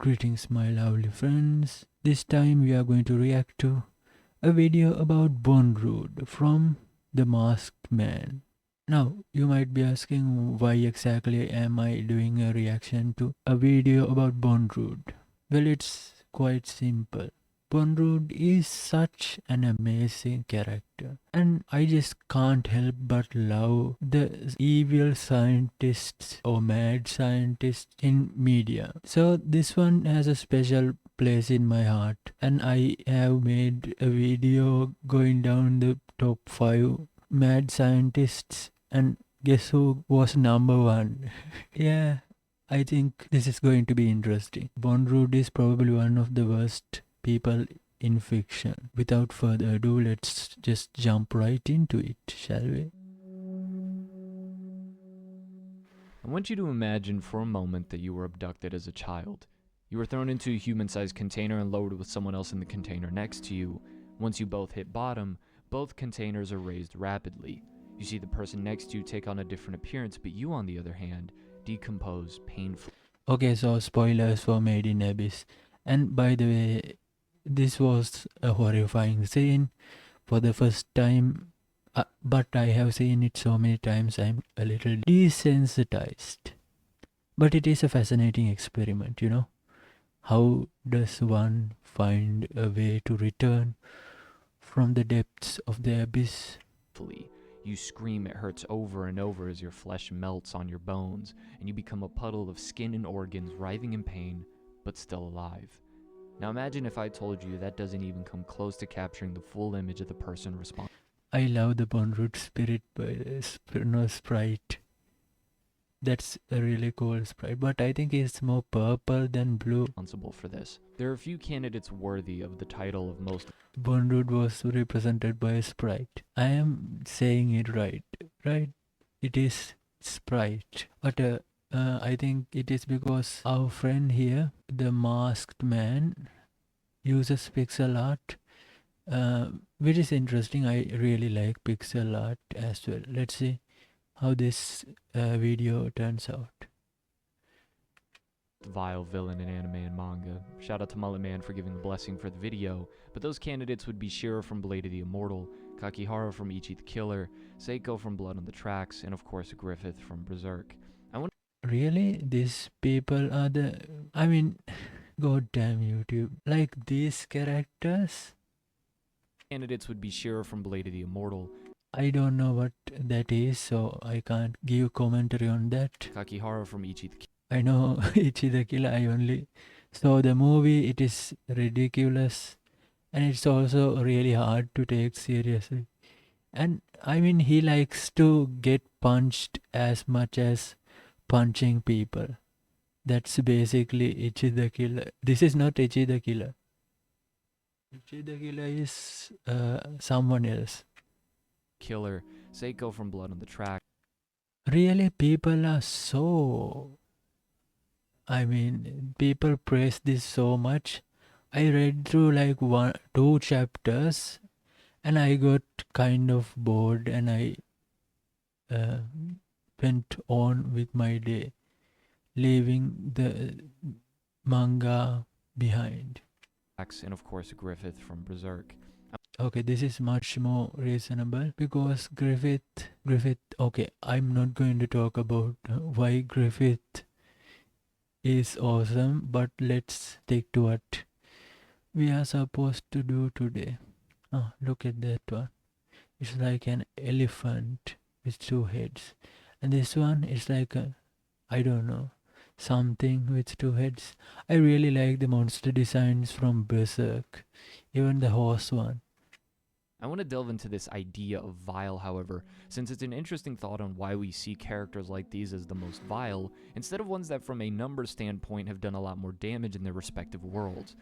Greetings my lovely friends. This time we are going to react to a video about Bondrewd from The Masked Man. Now, you might be asking why exactly am I doing a reaction to a video about Bondrewd? Well, it's quite simple. Bondrewd is such an amazing character, and I just can't help but love the evil scientists or mad scientists in media. So this one has a special place in my heart, and I have made a video going down the top 5 mad scientists, and guess who was number 1? Yeah, I think this is going to be interesting. Bondrewd is probably one of the worst people in fiction. Without further ado, let's just jump right into it, shall we? I want you to imagine for a moment that you were abducted as a child. You were thrown into a human-sized container and lowered with someone else in the container next to you. Once you both hit bottom, both containers are raised rapidly. You see the person next to you take on a different appearance, but you, on the other hand, decompose painfully. Okay, so spoilers for Made in Abyss. And by the way, this was a horrifying scene for the first time, but I have seen it so many times I'm a little desensitized. But it is a fascinating experiment, you know. How does one find a way to return from the depths of the abyss? You scream it hurts over and over as your flesh melts on your bones, and you become a puddle of skin and organs writhing in pain, but still alive. Now imagine if I told you that doesn't even come close to capturing the full image of the person responsible. I love the Bondrewd spirit by sprite. That's a really cool sprite, but I think it's more purple than blue. For this, there are a few candidates worthy of the title of most. Bondrewd was represented by a sprite. I am saying it right? It is sprite, but I think it is because our friend here, the masked man, uses pixel art, which is interesting. I really like pixel art as well. Let's see how this video turns out. Vile villain in anime and manga. Shout out to Mullet Man for giving the blessing for the video, but those candidates would be Shiro from Blade of the Immortal, Kakihara from Ichi the Killer, Seiko from Blood on the Tracks, and of course Griffith from Berserk. Really? These people are the... I mean, god damn YouTube. Like these characters? Candidates would be Shiro from Blade of the Immortal. I don't know what that is, so I can't give commentary on that. Kakihara from Ichi the Killer. I know Ichi the Killer, I only saw the movie. It is ridiculous, and it's also really hard to take seriously. And I mean, he likes to get punched as much as punching people. That's basically Ichi the Killer. This is not Ichi the Killer. Ichi the Killer is someone else. Killer, Seiko from Blood on the Track. Really, people are so... I mean, people praise this so much. I read through like 2 chapters and I got kind of bored, and I went on with my day, leaving the manga behind. And of course Griffith from Berserk. Okay, this is much more reasonable because Griffith, okay, I'm not going to talk about why Griffith is awesome, but let's stick to what we are supposed to do today. Oh, look at that one. It's like an elephant with 2 heads. And this one is like a, I don't know, something with 2 heads. I really like the monster designs from Berserk, even the horse one. I want to delve into this idea of vile, however, since it's an interesting thought on why we see characters like these as the most vile, instead of ones that from a number standpoint have done a lot more damage in their respective worlds.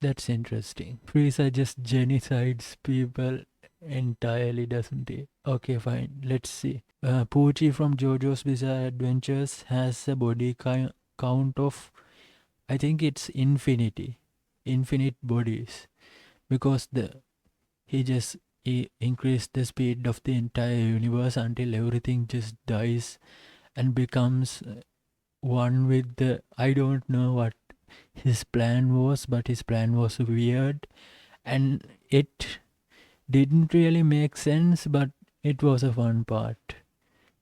That's interesting. Frieza just genocides people entirely, doesn't he? Okay, fine. Let's see. Poochie from JoJo's Bizarre Adventures has a body count of, I think it's infinite bodies, because he increased the speed of the entire universe until everything just dies and becomes one with the, I don't know what his plan was, but his plan was weird and it didn't really make sense, but it was a fun part.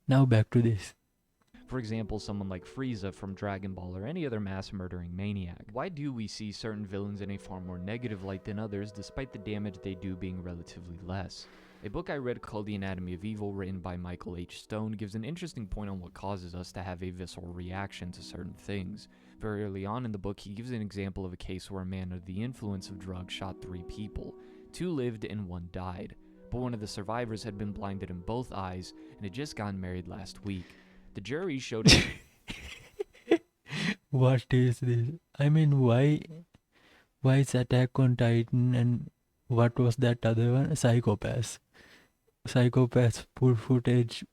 Now back to this. For example, someone like Frieza from Dragon Ball or any other mass murdering maniac. Why do we see certain villains in a far more negative light than others, despite the damage they do being relatively less? A book I read called The Anatomy of Evil, written by Michael H. Stone, gives an interesting point on what causes us to have a visceral reaction to certain things. Very early on in the book, he gives an example of a case where a man under the influence of drugs shot 3 people. 2 lived and 1 died. But one of the survivors had been blinded in both eyes and had just gotten married last week. The jury showed What is this? I mean, why is Attack on Titan and what was that other one? Psychopaths put footage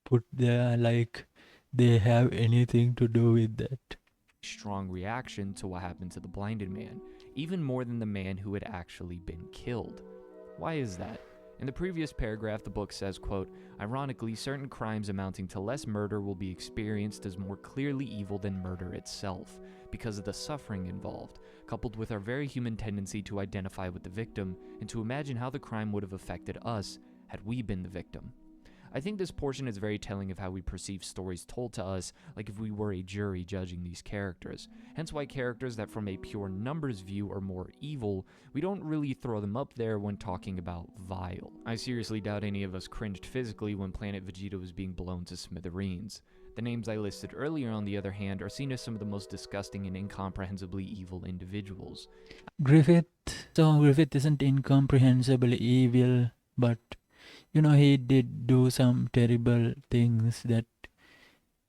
put there like they have anything to do with that. strong reaction to what happened to the blinded man, even more than the man who had actually been killed. Why is that? In the previous paragraph, the book says, quote, "Ironically, certain crimes amounting to less murder will be experienced as more clearly evil than murder itself, because of the suffering involved, coupled with our very human tendency to identify with the victim and to imagine how the crime would have affected us had we been the victim." I think this portion is very telling of how we perceive stories told to us, like if we were a jury judging these characters. Hence why characters that from a pure numbers view are more evil, we don't really throw them up there when talking about vile. I seriously doubt any of us cringed physically when Planet Vegeta was being blown to smithereens. The names I listed earlier, on the other hand, are seen as some of the most disgusting and incomprehensibly evil individuals. Griffith isn't incomprehensibly evil, but he did do some terrible things that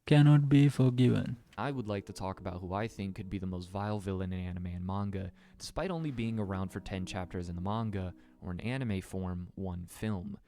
cannot be forgiven. I would like to talk about who I think could be the most vile villain in anime and manga, despite only being around for 10 chapters in the manga, or in anime form, 1 film.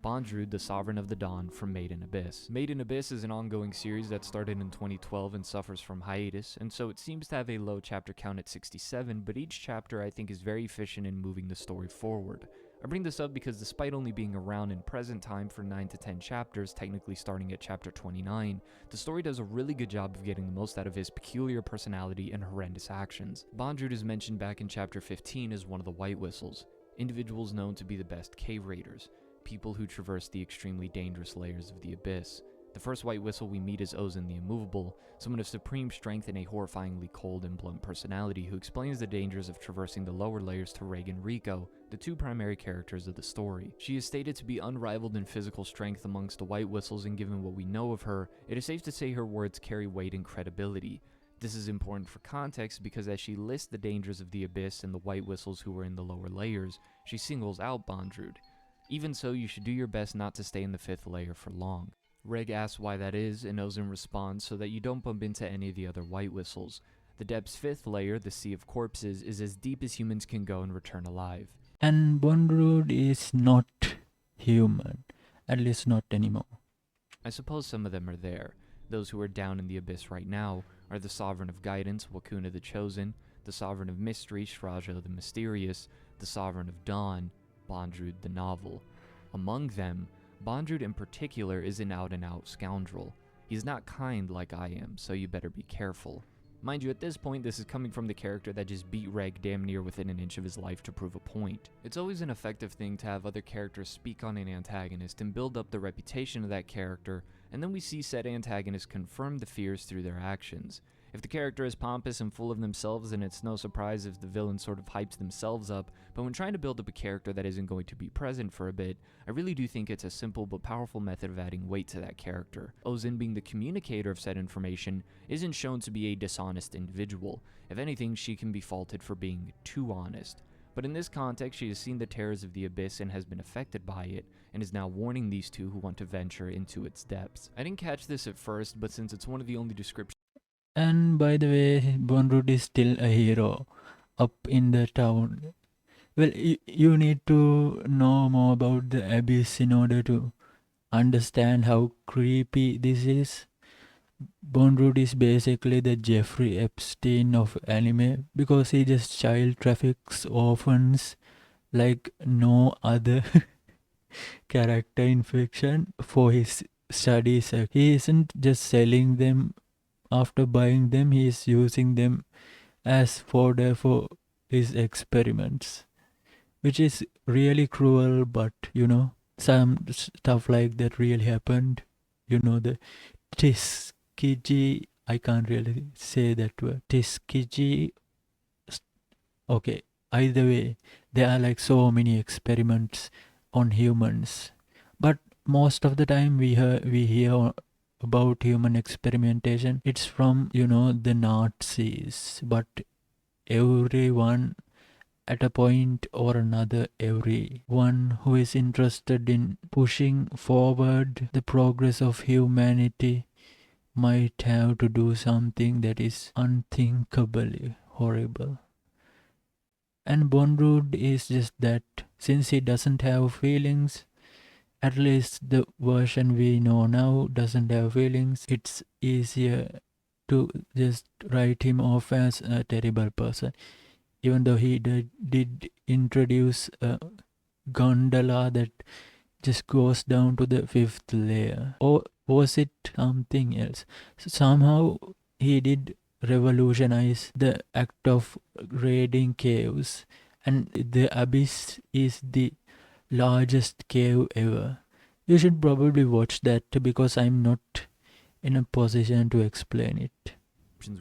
Bondrewd, the Sovereign of the Dawn from Made in Abyss. Made in Abyss is an ongoing series that started in 2012 and suffers from hiatus, and so it seems to have a low chapter count at 67, but each chapter I think is very efficient in moving the story forward. I bring this up because despite only being around in present time for 9 to 10 chapters, technically starting at chapter 29, the story does a really good job of getting the most out of his peculiar personality and horrendous actions. Bondrewd is mentioned back in chapter 15 as one of the White Whistles, individuals known to be the best cave raiders, people who traverse the extremely dangerous layers of the abyss. The first White Whistle we meet is Ozen the Immovable, someone of supreme strength and a horrifyingly cold and blunt personality who explains the dangers of traversing the lower layers to Reg and Rico, the 2 primary characters of the story. She is stated to be unrivaled in physical strength amongst the White Whistles, and given what we know of her, it is safe to say her words carry weight and credibility. This is important for context because as she lists the dangers of the abyss and the White Whistles who are in the lower layers, she singles out Bondrewd. Even so, you should do your best not to stay in the 5th layer for long. Reg asks why that is, and Ozen responds so that you don't bump into any of the other White Whistles. The depth's 5th layer, the Sea of Corpses, is as deep as humans can go and return alive. And Bondrewd is not human, at least not anymore. I suppose some of them are there. Those who are down in the abyss right now are the Sovereign of Guidance, Wakuna the Chosen, the Sovereign of Mystery, Shraja the Mysterious, the Sovereign of Dawn, Bondrewd the Novel. Among them, Bondrewd in particular is an out-and-out scoundrel. He's not kind like I am, so you better be careful. Mind you, at this point, this is coming from the character that just beat Reg damn near within an inch of his life to prove a point. It's always an effective thing to have other characters speak on an antagonist and build up the reputation of that character, and then we see said antagonist confirm the fears through their actions. If the character is pompous and full of themselves, then it's no surprise if the villain sort of hypes themselves up, but when trying to build up a character that isn't going to be present for a bit, I really do think it's a simple but powerful method of adding weight to that character. Ozen, being the communicator of said information, isn't shown to be a dishonest individual. If anything, she can be faulted for being too honest. But in this context, she has seen the terrors of the abyss and has been affected by it, and is now warning these 2 who want to venture into its depths. I didn't catch this at first, but since it's one of the only descriptions. And by the way, Bondrewd is still a hero up in the town. Well, you need to know more about the abyss in order to understand how creepy this is. Bondrewd is basically the Jeffrey Epstein of anime because he just child traffics orphans like no other character in fiction for his studies. He isn't just selling them after buying them, he is using them as fodder for his experiments, which is really cruel, but some stuff like that really happened. The Tiskiji, I can't really say that word. Tiskiji, okay. Either way, there are like so many experiments on humans, but most of the time we hear about human experimentation. It's from the Nazis, but everyone at a point or another, everyone who is interested in pushing forward the progress of humanity might have to do something that is unthinkably horrible. And Bondrewd is just that. Since he doesn't have feelings, at least the version we know now doesn't have feelings, it's easier to just write him off as a terrible person. Even though he did introduce a gondola that just goes down to the fifth layer. Or was it something else? Somehow he did revolutionize the act of raiding caves, and the abyss is the largest cave ever. You should probably watch that because I'm not in a position to explain it.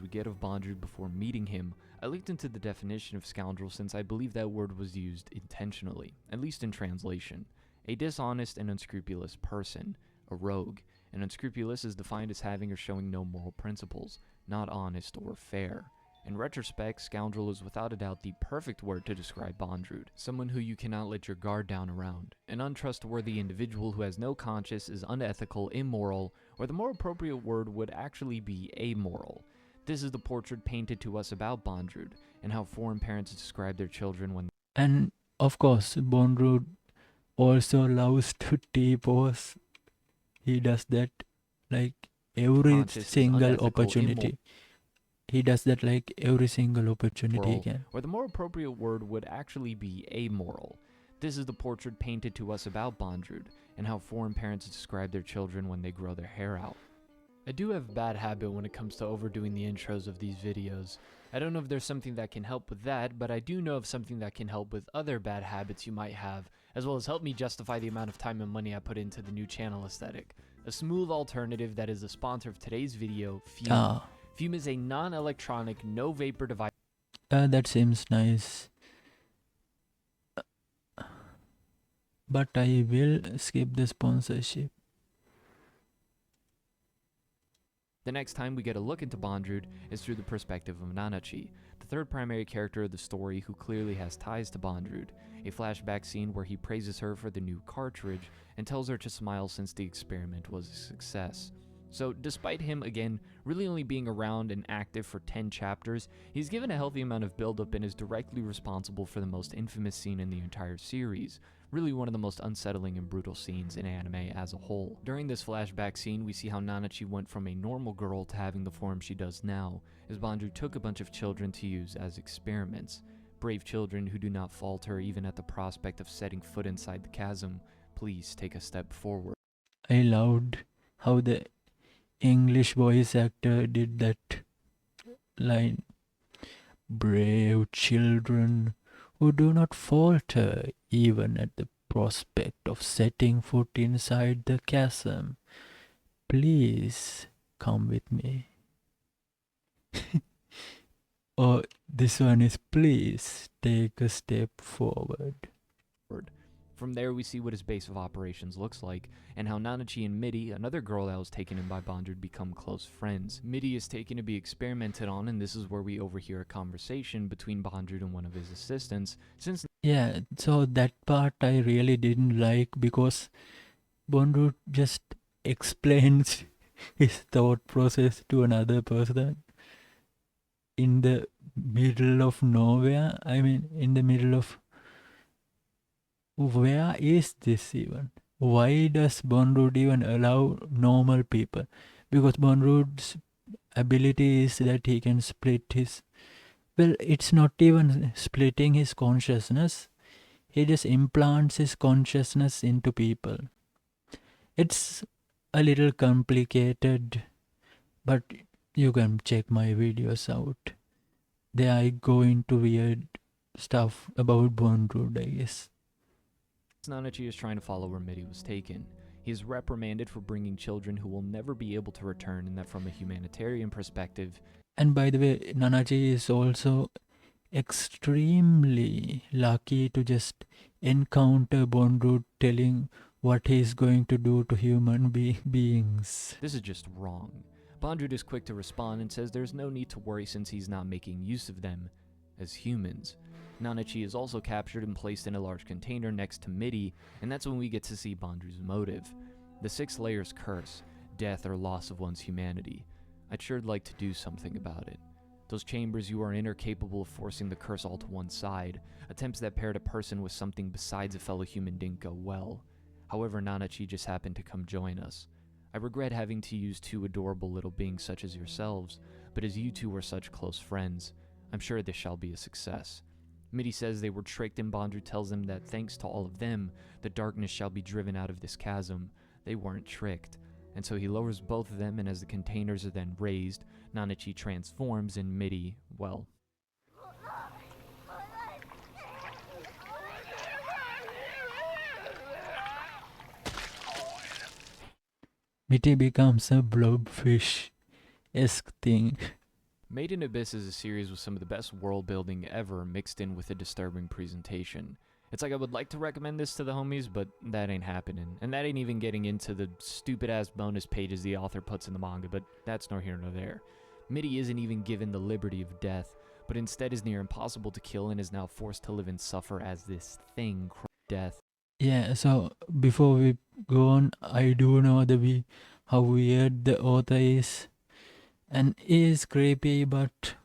We get of Bondrewd before meeting him, I looked into the definition of scoundrel since I believe that word was used intentionally, at least in translation. A dishonest and unscrupulous person, a rogue, and unscrupulous is defined as having or showing no moral principles, not honest or fair. In retrospect, scoundrel is without a doubt the perfect word to describe Bondrewd, someone who you cannot let your guard down around. An untrustworthy individual who has no conscience, is unethical, immoral, or the more appropriate word would actually be amoral. This is the portrait painted to us about Bondrewd, and how foreign parents describe their children when... And of course, Bondrewd also loves to T-pose. He does that like every single opportunity. He does that like every single opportunity he can. Or the more appropriate word would actually be amoral. This is the portrait painted to us about Bondrewd, and how foreign parents describe their children when they grow their hair out. I do have a bad habit when it comes to overdoing the intros of these videos. I don't know if there's something that can help with that, but I do know of something that can help with other bad habits you might have, as well as help me justify the amount of time and money I put into the new channel aesthetic. A smooth alternative that is the sponsor of today's video, Fume. Fume is a non-electronic, no-vapor device. That seems nice. But I will skip the sponsorship. The next time we get a look into Bondrewd is through the perspective of Nanachi, the third primary character of the story who clearly has ties to Bondrewd, a flashback scene where he praises her for the new cartridge and tells her to smile since the experiment was a success. So despite him, again, really only being around and active for 10 chapters, he's given a healthy amount of build-up and is directly responsible for the most infamous scene in the entire series, really one of the most unsettling and brutal scenes in anime as a whole. During this flashback scene, we see how Nanachi went from a normal girl to having the form she does now, as Bondrewd took a bunch of children to use as experiments. Brave children who do not falter even at the prospect of setting foot inside the chasm. Please take a step forward. I loved how the English voice actor did that line. Brave children who do not falter even at the prospect of setting foot inside the chasm. Please come with me. Or this one is please take a step forward. From there, we see what his base of operations looks like, and how Nanachi and Midi, another girl that was taken in by Bondrewd, become close friends. Midi is taken to be experimented on, and this is where we overhear a conversation between Bondrewd and one of his assistants, Yeah, so that part I really didn't like because Bondrewd just explains his thought process to another person in the middle of nowhere. I mean, in the middle of... Where is this even? Why does Bondrewd even allow normal people? Because Bondrewd's ability is that he can split his... Well, it's not even splitting his consciousness. He just implants his consciousness into people. It's a little complicated, but you can check my videos out. they go into weird stuff about Bondrewd, I guess. Nanachi is trying to follow where Midi was taken. He is reprimanded for bringing children who will never be able to return, and that from a humanitarian perspective. And by the way, Nanachi is also extremely lucky to just encounter Bondrewd telling what he's going to do to human beings. This is just wrong. Bondrewd is quick to respond and says there's no need to worry since he's not making use of them as humans. Nanachi is also captured and placed in a large container next to Midi, and that's when we get to see Bondrewd's motive. The 6 layers curse, death or loss of one's humanity. I'd sure like to do something about it. Those chambers you are in are capable of forcing the curse all to one side. Attempts that paired a person with something besides a fellow human didn't go well. However, Nanachi just happened to come join us. I regret having to use 2 adorable little beings such as yourselves, but as you 2 are such close friends, I'm sure this shall be a success. Midi says they were tricked, and Bondrewd tells them that thanks to all of them, the darkness shall be driven out of this chasm. They weren't tricked. And so he lowers both of them, and as the containers are then raised, Nanachi transforms, and Midi, well, Midi becomes a blobfish-esque thing. Made in Abyss is a series with some of the best world building ever mixed in with a disturbing presentation. It's like I would like to recommend this to the homies, but that ain't happening. And that ain't even getting into the stupid ass bonus pages the author puts in the manga, but that's nor here nor there. Midi isn't even given the liberty of death, but instead is near impossible to kill and is now forced to live and suffer as this thing, death. Yeah, so before we go on, I do know how weird the author is. And he is creepy, but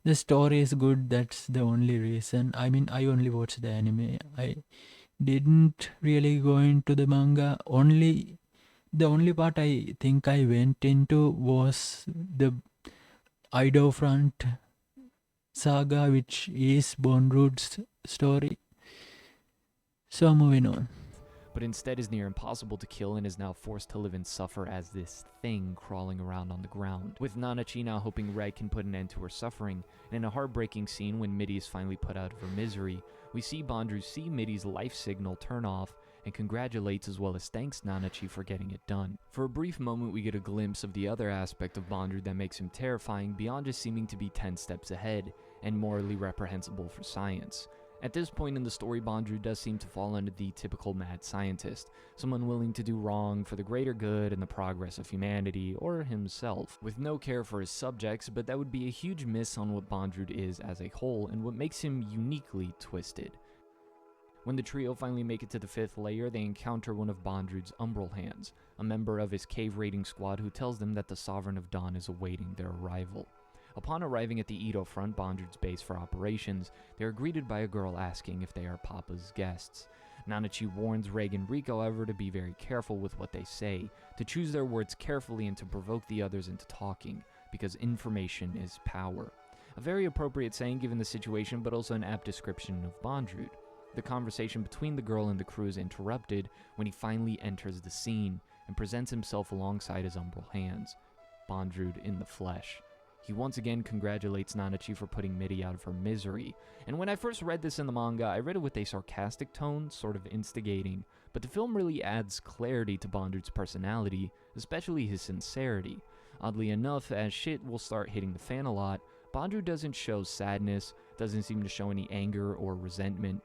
the story is good. That's the only reason. I mean, I only watched the anime. I didn't really go into the manga. The only part I think I went into was the Ido Front saga, which is Bondrewd's story. So moving on. But instead is near impossible to kill and is now forced to live and suffer as this thing crawling around on the ground. With Nanachi now hoping Red can put an end to her suffering, and in a heartbreaking scene when Midi is finally put out of her misery, we see Bondrewd see Midi's life signal turn off and congratulates as well as thanks Nanachi for getting it done. For a brief moment we get a glimpse of the other aspect of Bondrewd that makes him terrifying beyond just seeming to be 10 steps ahead and morally reprehensible for science. At this point in the story, Bondrewd does seem to fall under the typical mad scientist, someone willing to do wrong for the greater good and the progress of humanity, or himself, with no care for his subjects, but that would be a huge miss on what Bondrewd is as a whole and what makes him uniquely twisted. When the trio finally make it to the 5th layer, they encounter one of Bondrewd's umbral hands, a member of his cave raiding squad who tells them that the Sovereign of Dawn is awaiting their arrival. Upon arriving at the Ido Front, Bondrewd's base for operations, they are greeted by a girl asking if they are Papa's guests. Nanachi warns Reg and Rico, however, to be very careful with what they say, to choose their words carefully and to provoke the others into talking, because information is power. A very appropriate saying given the situation, but also an apt description of Bondrewd. The conversation between the girl and the crew is interrupted when he finally enters the scene and presents himself alongside his umbral hands, Bondrewd in the flesh. He once again congratulates Nanachi for putting Midi out of her misery, and when I first read this in the manga, I read it with a sarcastic tone, sort of instigating, but the film really adds clarity to Bondrewd's personality, especially his sincerity. Oddly enough, as shit will start hitting the fan a lot, Bondrewd doesn't show sadness, doesn't seem to show any anger or resentment.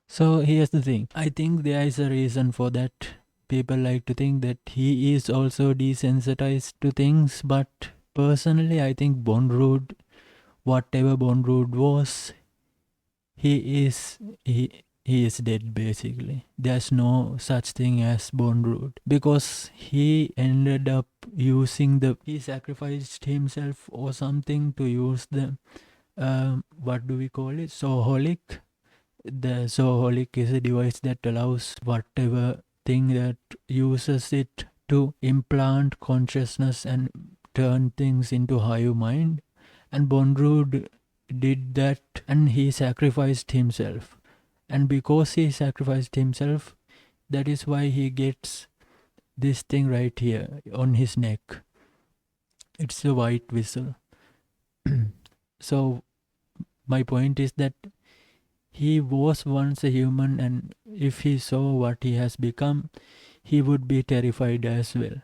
So here's the thing, I think there is a reason for that. People like to think that he is also desensitized to things, but personally, I think Bondrewd, whatever Bondrewd was, he is dead basically. There's no such thing as Bondrewd because he ended up he sacrificed himself or something to use the what do we call it? Soholic. The Soholic is a device that allows whatever thing that uses it to implant consciousness and turn things into hive mind, and Bondrewd did that and he sacrificed himself, and because he sacrificed himself, that is why he gets this thing right here on his neck. It's a white whistle. So my point is that he was once a human, and if he saw what he has become, he would be terrified as well.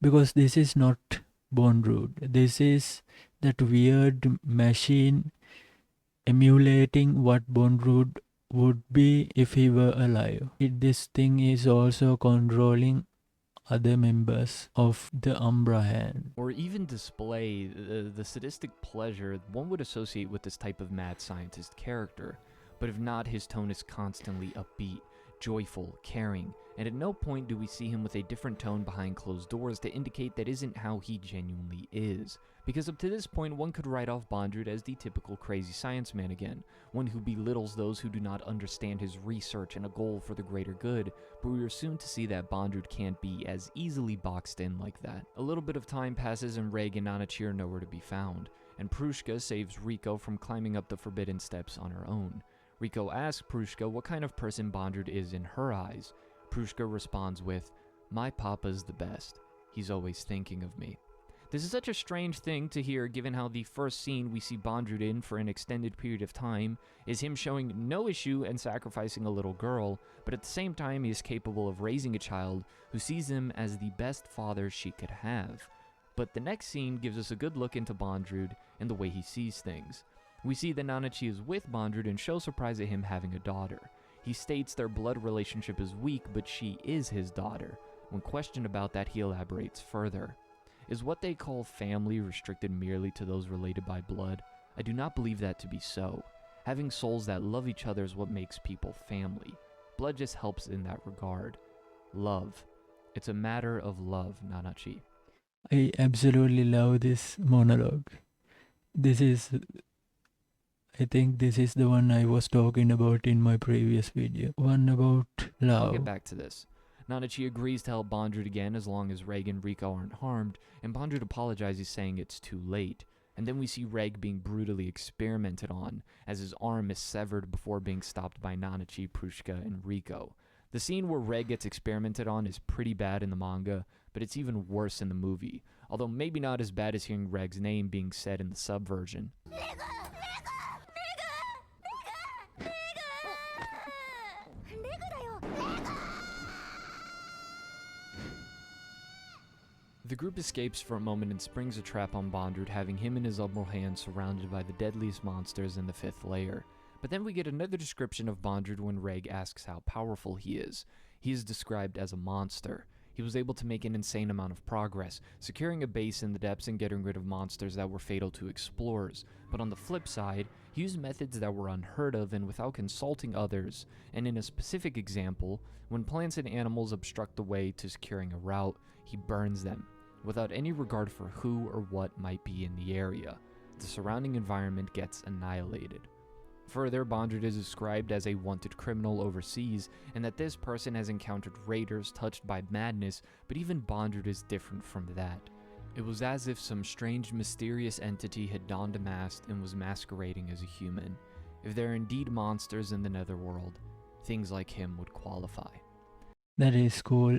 Because this is not Bondrewd. This is that weird machine emulating what Bondrewd would be if he were alive. This thing is also controlling other members of the Umbra hand. Or even display the sadistic pleasure one would associate with this type of mad scientist character. But if not, his tone is constantly upbeat, joyful, caring, and at no point do we see him with a different tone behind closed doors to indicate that isn't how he genuinely is. Because up to this point, one could write off Bondrewd as the typical crazy science man again, one who belittles those who do not understand his research and a goal for the greater good, but we are soon to see that Bondrewd can't be as easily boxed in like that. A little bit of time passes and Reg and Nanachi are nowhere to be found, and Prushka saves Riko from climbing up the forbidden steps on her own. Riko asks Prushka what kind of person Bondrewd is in her eyes. Prushka responds with, "My papa's the best. He's always thinking of me." This is such a strange thing to hear given how the first scene we see Bondrewd in for an extended period of time is him showing no issue and sacrificing a little girl, but at the same time he is capable of raising a child who sees him as the best father she could have. But the next scene gives us a good look into Bondrewd and the way he sees things. We see that Nanachi is with Bondrewd and shows surprise at him having a daughter. He states their blood relationship is weak, but she is his daughter. When questioned about that, he elaborates further. Is what they call family restricted merely to those related by blood? I do not believe that to be so. Having souls that love each other is what makes people family. Blood just helps in that regard. Love. It's a matter of love, Nanachi. I absolutely love this monologue. I think this is the one I was talking about in my previous video. One about love. I'll get back to this. Nanachi agrees to help Bondrewd again as long as Reg and Riko aren't harmed, and Bondrewd apologizes saying it's too late. And then we see Reg being brutally experimented on, as his arm is severed before being stopped by Nanachi, Prushka, and Riko. The scene where Reg gets experimented on is pretty bad in the manga, but it's even worse in the movie, although maybe not as bad as hearing Reg's name being said in the sub version. The group escapes for a moment and springs a trap on Bondrewd, having him and his umbral hand surrounded by the deadliest monsters in the 5th layer. But then we get another description of Bondrewd when Reg asks how powerful he is. He is described as a monster. He was able to make an insane amount of progress, securing a base in the depths and getting rid of monsters that were fatal to explorers. But on the flip side, he used methods that were unheard of and without consulting others, and in a specific example, when plants and animals obstruct the way to securing a route, he burns them, without any regard for who or what might be in the area. The surrounding environment gets annihilated. Further, Bondrewd is described as a wanted criminal overseas, and that this person has encountered raiders touched by madness, but even Bondrewd is different from that. It was as if some strange, mysterious entity had donned a mask and was masquerading as a human. If there are indeed monsters in the netherworld, things like him would qualify. That is cool.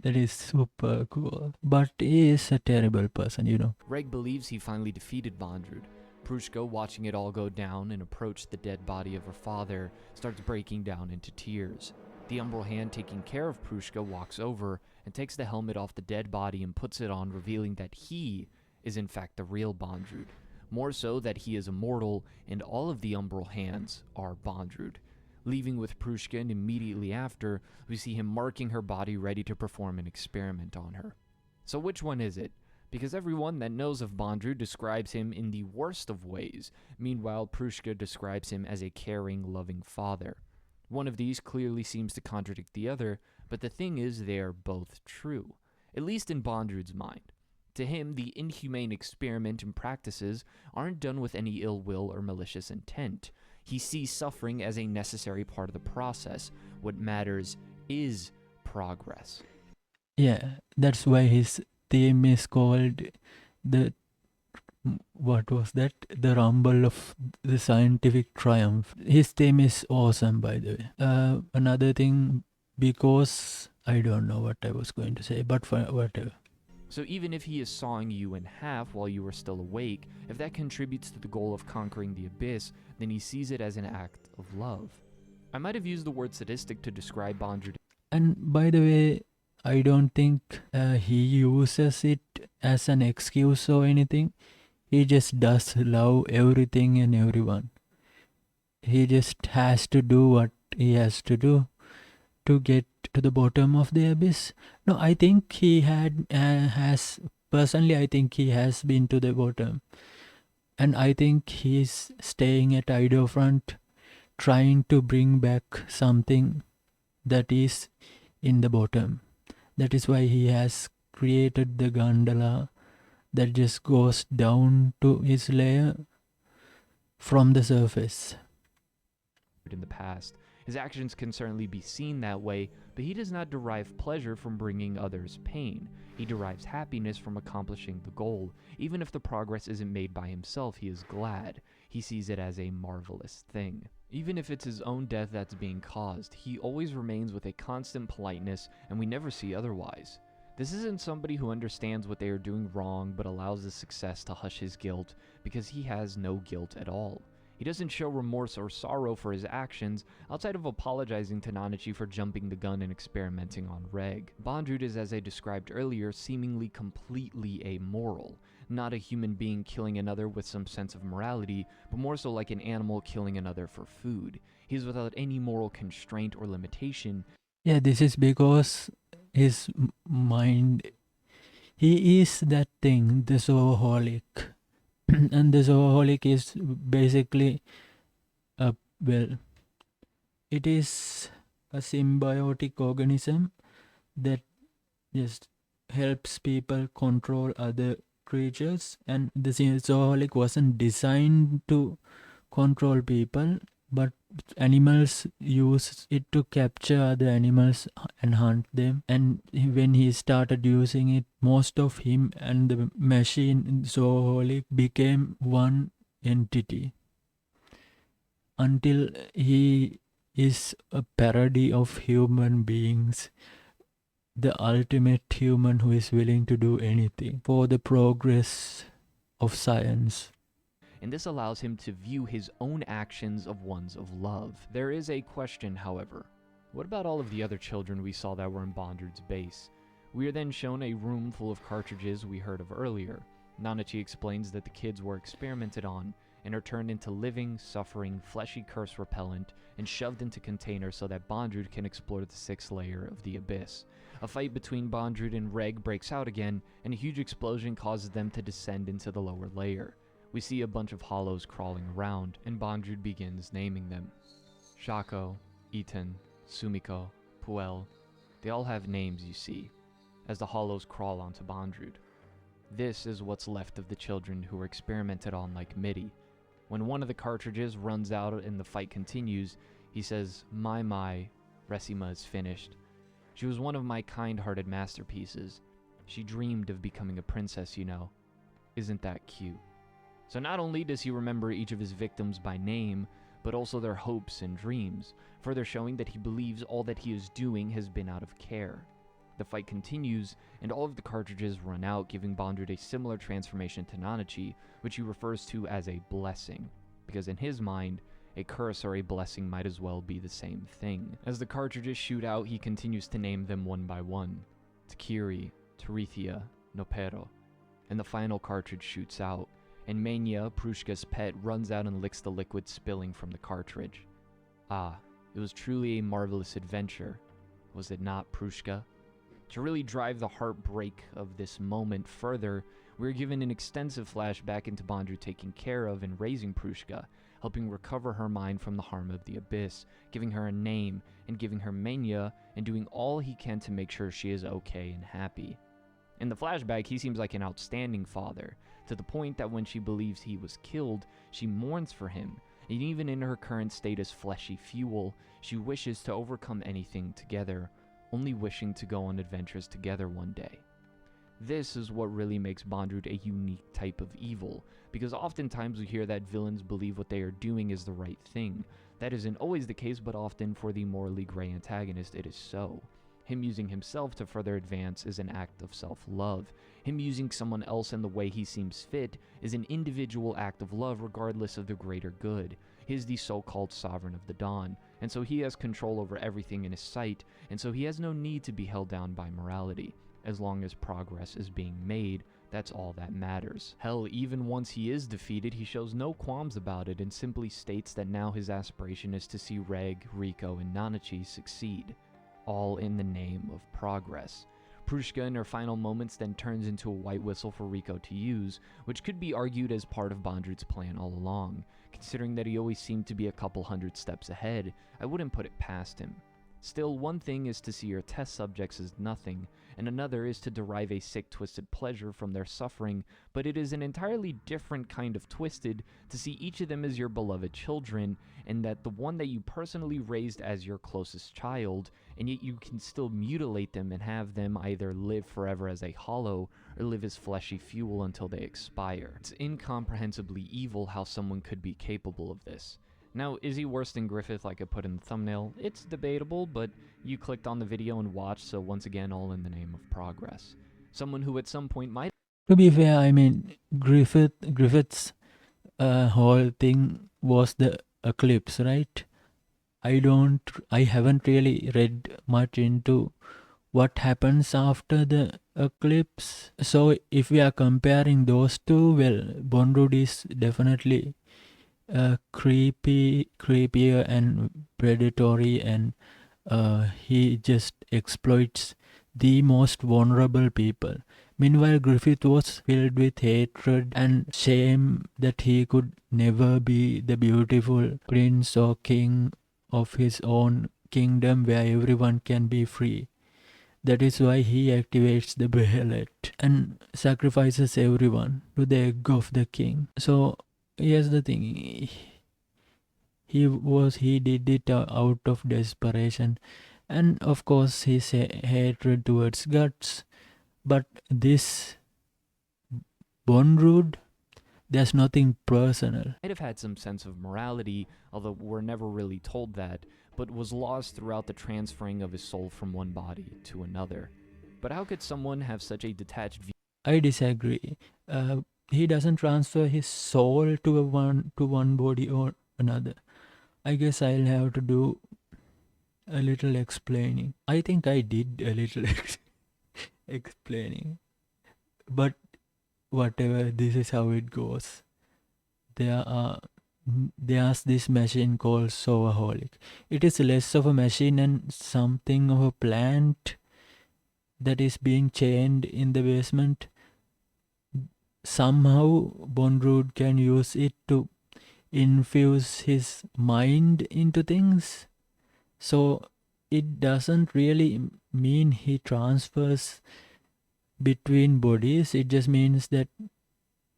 That is super cool. But he is a terrible person, you know. Reg believes he finally defeated Bondrewd. Prushka, watching it all go down and approach the dead body of her father, starts breaking down into tears. The umbral hand taking care of Prushka walks over and takes the helmet off the dead body and puts it on, revealing that he is in fact the real Bondrewd. More so that he is immortal and all of the umbral hands are Bondrewd. Leaving with Prushka, and immediately after, we see him marking her body ready to perform an experiment on her. So which one is it? Because everyone that knows of Bondrewd describes him in the worst of ways. Meanwhile, Prushka describes him as a caring, loving father. One of these clearly seems to contradict the other, but the thing is they are both true, at least in Bondrewd's mind. To him, the inhumane experiment and practices aren't done with any ill will or malicious intent. He sees suffering as a necessary part of the process. What matters is progress. Yeah, that's why his theme is called the, what was that? The Rumble of the Scientific Triumph. His theme is awesome, by the way. Another thing, because I don't know what I was going to say, but for whatever. So even if he is sawing you in half while you are still awake, if that contributes to the goal of conquering the abyss, then he sees it as an act of love. I might have used the word sadistic to describe Bondrewd. And by the way, I don't think he uses it as an excuse or anything. He just does love everything and everyone. He just has to do what he has to do to get to the bottom of the abyss. No, I think he has personally. I think he has been to the bottom, and I think he's staying at Ido Front, trying to bring back something that is in the bottom. That is why he has created the gondola that just goes down to his lair from the surface. In the past. His actions can certainly be seen that way, but he does not derive pleasure from bringing others pain. He derives happiness from accomplishing the goal. Even if the progress isn't made by himself, he is glad. He sees it as a marvelous thing. Even if it's his own death that's being caused, he always remains with a constant politeness, and we never see otherwise. This isn't somebody who understands what they are doing wrong but allows the success to hush his guilt, because he has no guilt at all. He doesn't show remorse or sorrow for his actions, outside of apologizing to Nanachi for jumping the gun and experimenting on Reg. Bondrewd is, as I described earlier, seemingly completely amoral. Not a human being killing another with some sense of morality, but more so like an animal killing another for food. He is without any moral constraint or limitation. Yeah, this is because his mind, he is that thing, the zooholic. And the zooholic is basically it is a symbiotic organism that just helps people control other creatures, and the zooholic wasn't designed to control people, but animals use it to capture other animals and hunt them. And when he started using it, most of him and the machine zooholic became one entity until he is a parody of human beings, the ultimate human who is willing to do anything for the progress of science. And this allows him to view his own actions of ones of love. There is a question, however. What about all of the other children we saw that were in Bondrewd's base? We are then shown a room full of cartridges we heard of earlier. Nanachi explains that the kids were experimented on and are turned into living, suffering, fleshy curse repellent and shoved into containers so that Bondrewd can explore the 6th layer of the abyss. A fight between Bondrewd and Reg breaks out again, and a huge explosion causes them to descend into the lower layer. We see a bunch of hollows crawling around, and Bondrewd begins naming them. Shako, Itan, Sumiko, Puel, they all have names, you see, as the hollows crawl onto Bondrewd. This is what's left of the children who were experimented on like Mitty. When one of the cartridges runs out and the fight continues, he says, My, Resima is finished. She was one of my kind-hearted masterpieces. She dreamed of becoming a princess, you know. Isn't that cute? So not only does he remember each of his victims by name, but also their hopes and dreams, further showing that he believes all that he is doing has been out of care. The fight continues, and all of the cartridges run out, giving Bondrewd a similar transformation to Nanachi, which he refers to as a blessing, because in his mind, a curse or a blessing might as well be the same thing. As the cartridges shoot out, he continues to name them one by one. Takiri, Terethia, Nopero. And the final cartridge shoots out, and Mania, Prushka's pet, runs out and licks the liquid spilling from the cartridge. Ah, it was truly a marvelous adventure. Was it not, Prushka? To really drive the heartbreak of this moment further, we're given an extensive flashback into Bondrewd taking care of and raising Prushka, helping recover her mind from the harm of the abyss, giving her a name, and giving her mania, and doing all he can to make sure she is okay and happy. In the flashback, he seems like an outstanding father, to the point that when she believes he was killed, she mourns for him, and even in her current state as fleshy fuel, she wishes to overcome anything together, only wishing to go on adventures together one day. This is what really makes Bondrewd a unique type of evil, because oftentimes we hear that villains believe what they are doing is the right thing. That isn't always the case, but often for the morally gray antagonist it is so. Him using himself to further advance is an act of self-love. Him using someone else in the way he seems fit is an individual act of love regardless of the greater good. He is the so-called sovereign of the dawn, and so he has control over everything in his sight, and so he has no need to be held down by morality. As long as progress is being made, that's all that matters. Hell, even once he is defeated, he shows no qualms about it and simply states that now his aspiration is to see Reg, Rico, and Nanachi succeed, all in the name of progress. Prushka in her final moments then turns into a white whistle for Rico to use, which could be argued as part of Bondrewd's plan all along. Considering that he always seemed to be a couple hundred steps ahead, I wouldn't put it past him. Still, one thing is to see your test subjects as nothing, and another is to derive a sick, twisted pleasure from their suffering, but it is an entirely different kind of twisted to see each of them as your beloved children, and that the one that you personally raised as your closest child, and yet you can still mutilate them and have them either live forever as a hollow, or live as fleshy fuel until they expire. It's incomprehensibly evil how someone could be capable of this. Now, is he worse than Griffith like I put in the thumbnail? It's debatable, but you clicked on the video and watched, so once again, all in the name of progress. Someone who at some point might... To be fair, I mean, Griffith's whole thing was the eclipse, right? I haven't really read much into what happens after the eclipse. So if we are comparing those two, well, Bondrewd is definitely creepier and predatory, and he just exploits the most vulnerable people. Meanwhile, Griffith was filled with hatred and shame that he could never be the beautiful prince or king of his own kingdom where everyone can be free. That is why he activates the bracelet and sacrifices everyone to the egg of the king. So here's the thing, he did it out of desperation, and of course his hatred towards guts. But this Bondrewd, there's nothing personal. Might have had some sense of morality, although we're never really told that, but was lost throughout the transferring of his soul from one body to another. But how could someone have such a detached view? I disagree. He doesn't transfer his soul to one body or another. I guess I'll have to do a little explaining. I think I did a little explaining, but whatever, this is how it goes. There's this machine called Soaholic. It is less of a machine and something of a plant that is being chained in the basement. Somehow Bondrewd can use it to infuse his mind into things. So it doesn't really mean he transfers between bodies. It just means that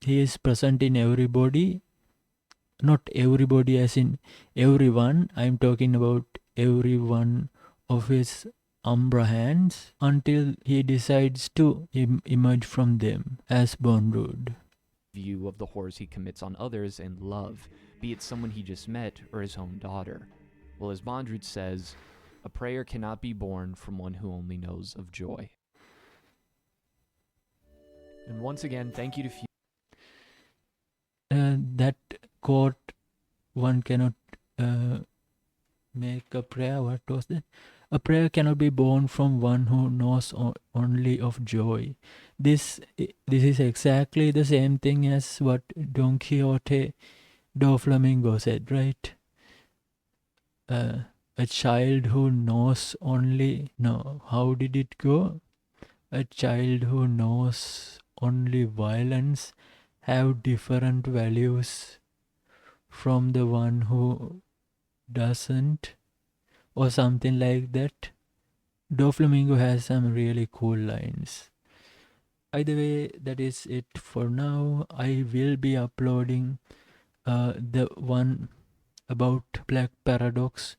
he is present in everybody. Not everybody as in everyone. I'm talking about every one of his Umbra hands until he decides to emerge from them as Bondrewd. View of the horrors he commits on others and love, be it someone he just met or his own daughter. Well, as Bondrewd says, a prayer cannot be born from one who only knows of joy. And once again, thank you to That quote, one cannot make a prayer. What was that? A prayer cannot be born from one who knows only of joy. This is exactly the same thing as what Don Quixote Doflamingo said, right? A child who knows only... No, how did it go? A child who knows only violence have different values from the one who doesn't, or something like that. Doflamingo has some really cool lines. Either way, that is it for now. I will be uploading the one about Black Paradoxical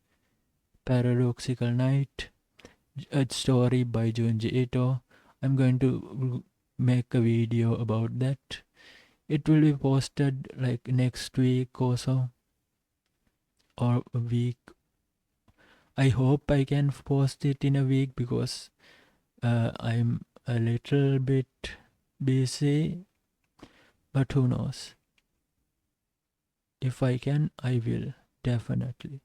Night, a story by Junji Ito. I'm going to make a video about that. It will be posted like next week or so, or a week I hope I can post it in a week because I'm a little bit busy, but who knows? If I can, I will, definitely.